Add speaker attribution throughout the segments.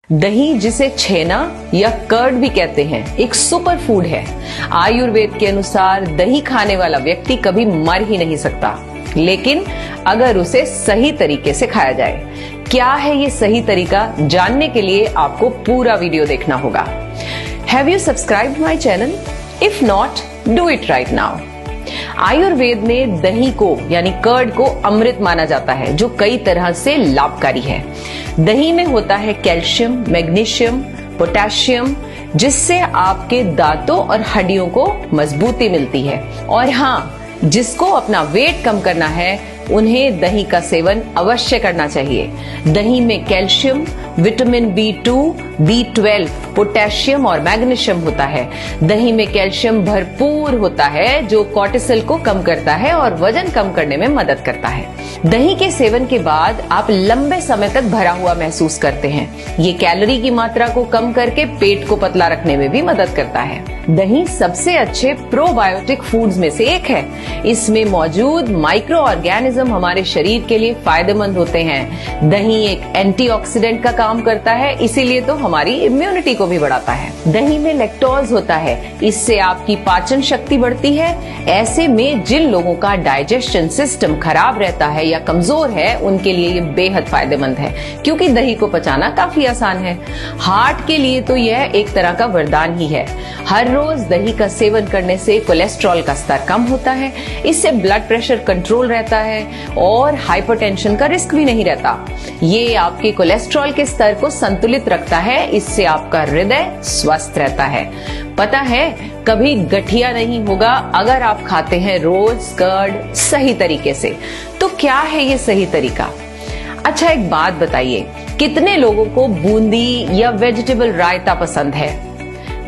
Speaker 1: दही, जिसे छेना या कर्ड भी कहते हैं, एक सुपर फूड है। आयुर्वेद के अनुसार दही खाने वाला व्यक्ति कभी मर ही नहीं सकता, लेकिन अगर उसे सही तरीके से खाया जाए। क्या है ये सही तरीका, जानने के लिए आपको पूरा वीडियो देखना होगा। Have you subscribed my channel? If not, do it right now. Ayurveda में दही को यानी कर्ड को अमृत माना जाता है, जो कई तरह से लाभकारी है। दही में होता है कैल्शियम, मैग्नीशियम, पोटेशियम, जिससे आपके दांतों और हड्डियों को मजबूती मिलती है। और हाँ, जिसको अपना वेट कम करना है उन्हें दही का सेवन अवश्य करना चाहिए। दही में calcium, vitamin B2, B12, potassium और मैग्नीशियम होता है। दही में कैल्शियम भरपूर होता है, जो कोर्टिसोल को कम करता है और वजन कम करने में मदद करता है। दही के सेवन के बाद आप लंबे समय तक भरा हुआ महसूस करते हैं। ये कैलोरी की मात्रा को कम करके पेट को पतला रखने में भी मदद करता है। दही सबसे अच्छे प्रोबायोटिक फूड्स में से एक है। इसमें मौजूद माइक्रो ऑर्गेनिज्म हमारे शरीर के लिए फायदेमंद होते हैं। दही एक एंटीऑक्सीडेंट का काम करता है, इसीलिए तो हमारी इम्यूनिटी को भी बढ़ाता है। दही में लैक्टोज होता है, इससे आपकी पाचन शक्ति बढ़ती है। ऐसे में जिन लोगों का डाइजेशन सिस्टम खराब रहता है या कमजोर है, उनके लिए ये बेहद फायदेमंद है, क्योंकि दही को पचाना काफी आसान है। हार्ट के लिए तो यह एक तरह का वरदान ही है। हर रोज दही का सेवन करने से कोलेस्ट्रॉल का स्तर कम होता है, इससे ब्लड प्रेशर कंट्रोल रहता है और हाइपरटेंशन का रिस्क भी नहीं रहता। ये आपके कोलेस्ट्रॉल के स्तर को संतुलित रखता है, इससे आपका हृदय स्वस्थ रहता है। पता है, कभी गठिया नहीं होगा अगर आप खाते हैं रोज कर्ड सही तरीके से। तो क्या है ये सही तरीका? अच्छा, एक बात बताइए, कितने लोगों को बूंदी या वेजिटेबल रायता पसंद है?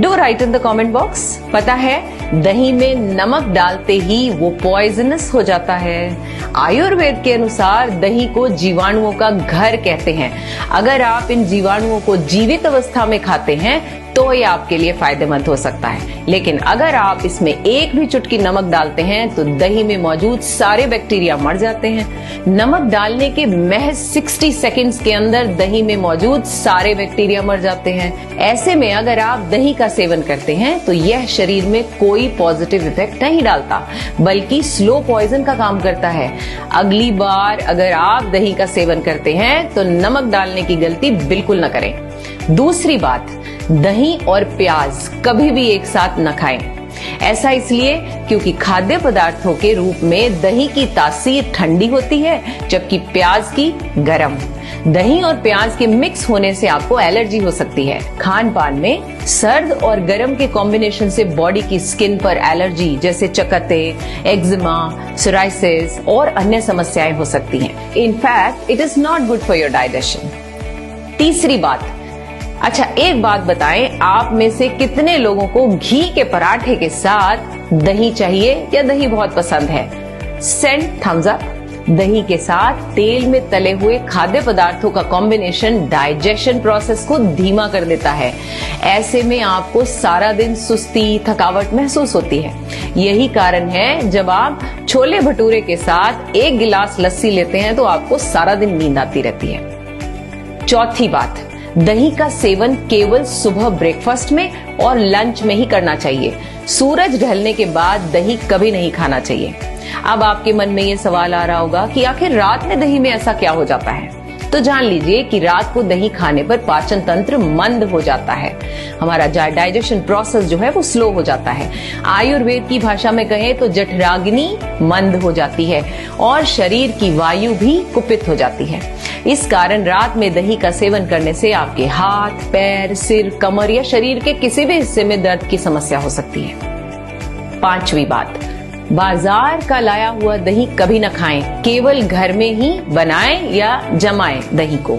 Speaker 1: Do right in the comment box. पता है, दही में नमक डालते ही वो पॉइजनस हो जाता है। आयुर्वेद के अनुसार दही को जीवाणुओं का घर कहते हैं। अगर आप इन जीवाणुओं को जीवित अवस्था में खाते हैं तो ये आपके लिए फायदेमंद हो सकता है, लेकिन अगर आप इसमें एक भी चुटकी नमक डालते हैं तो दही में मौजूद सारे बैक्टीरिया मर जाते हैं। नमक डालने के महज 60 सेकंड्स के अंदर दही में मौजूद सारे बैक्टीरिया मर जाते हैं। ऐसे में अगर आप दही का सेवन करते हैं तो यह शरीर में कोई पॉजिटिव इफेक्ट नहीं डालता, बल्कि स्लो पॉइजन का काम करता है। अगली बार अगर आप दही का सेवन करते हैं तो नमक डालने की गलती बिल्कुल न करें। दूसरी बात, दही और प्याज कभी भी एक साथ न खाएं। ऐसा इसलिए क्योंकि खाद्य पदार्थों के रूप में दही की तासीर ठंडी होती है, जबकि प्याज की गर्म। दही और प्याज के मिक्स होने से आपको एलर्जी हो सकती है। खान पान में सर्द और गर्म के कॉम्बिनेशन से बॉडी की स्किन पर एलर्जी जैसे चकत्ते, एक्जिमा, सोराइसिस और अन्य समस्याएं हो सकती हैं। In fact it is not good for your digestion. तीसरी बात, अच्छा एक बात बताएं, आप में से कितने लोगों को घी के पराठे के साथ दही चाहिए या दही बहुत पसंद है? Send thumbs up. दही के साथ तेल में तले हुए खाद्य पदार्थों का कॉम्बिनेशन डाइजेशन प्रोसेस को धीमा कर देता है। ऐसे में आपको सारा दिन सुस्ती, थकावट महसूस होती है। यही कारण है जब आप छोले भटूरे के साथ एक गिलास लस्सी लेते हैं तो आपको सारा दिन नींद आती रहती है। चौथी बात, दही का सेवन केवल सुबह ब्रेकफास्ट में और लंच में ही करना चाहिए। सूरज ढलने के बाद दही कभी नहीं खाना चाहिए। अब आपके मन में ये सवाल आ रहा होगा कि आखिर रात में दही में ऐसा क्या हो जाता है? तो जान लीजिए कि रात को दही खाने पर पाचन तंत्र मंद हो जाता है। हमारा डाइजेशन प्रोसेस जो है वो स्लो हो जाता है। आयुर्वेद की भाषा में कहें तो जठराग्नि मंद हो जाती है और शरीर की वायु भी कुपित हो जाती है। इस कारण रात में दही का सेवन करने से आपके हाथ, पैर, सिर, कमर या शरीर के किसी भी हिस्से में दर्द की समस्या हो सकती है। पांचवी बात, बाजार का लाया हुआ दही कभी न खाएं। केवल घर में ही बनाएं या जमाएं दही को,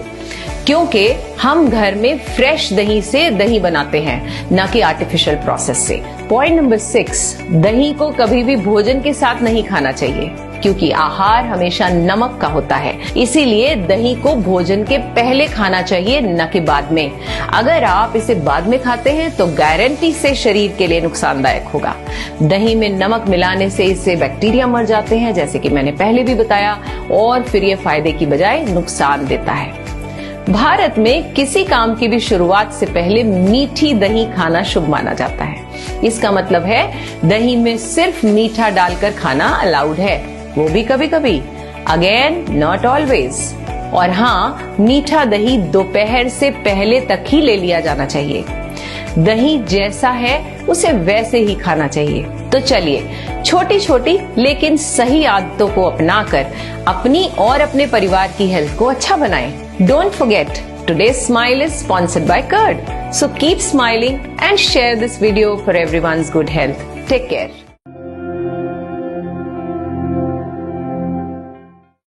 Speaker 1: क्योंकि हम घर में फ्रेश दही से दही बनाते हैं, न कि आर्टिफिशियल प्रोसेस से। पॉइंट नंबर 6, दही को कभी भी भोजन के साथ नहीं खाना चाहिए, क्योंकि आहार हमेशा नमक का होता है। इसीलिए दही को भोजन के पहले खाना चाहिए, न कि बाद में। अगर आप इसे बाद में खाते हैं तो गारंटी से शरीर के लिए नुकसानदायक होगा। दही में नमक मिलाने से इससे बैक्टीरिया मर जाते हैं, जैसे कि मैंने पहले भी बताया, और फिर ये फायदे की बजाय नुकसान देता है। भारत में किसी काम की भी शुरुआत से पहले मीठी दही खाना शुभ माना जाता है। इसका मतलब है दही में सिर्फ मीठा डालकर खाना अलाउड है, वो भी कभी कभी, अगेन नॉट ऑलवेज। और हाँ, मीठा दही दोपहर से पहले तक ही ले लिया जाना चाहिए। दही जैसा है उसे वैसे ही खाना चाहिए। तो चलिए छोटी छोटी लेकिन सही आदतों को अपनाकर अपनी और अपने परिवार की हेल्थ को अच्छा बनाएं। Don't forget, today's smile is sponsored by Curd. So keep smiling and share this video for everyone's good health. Take care.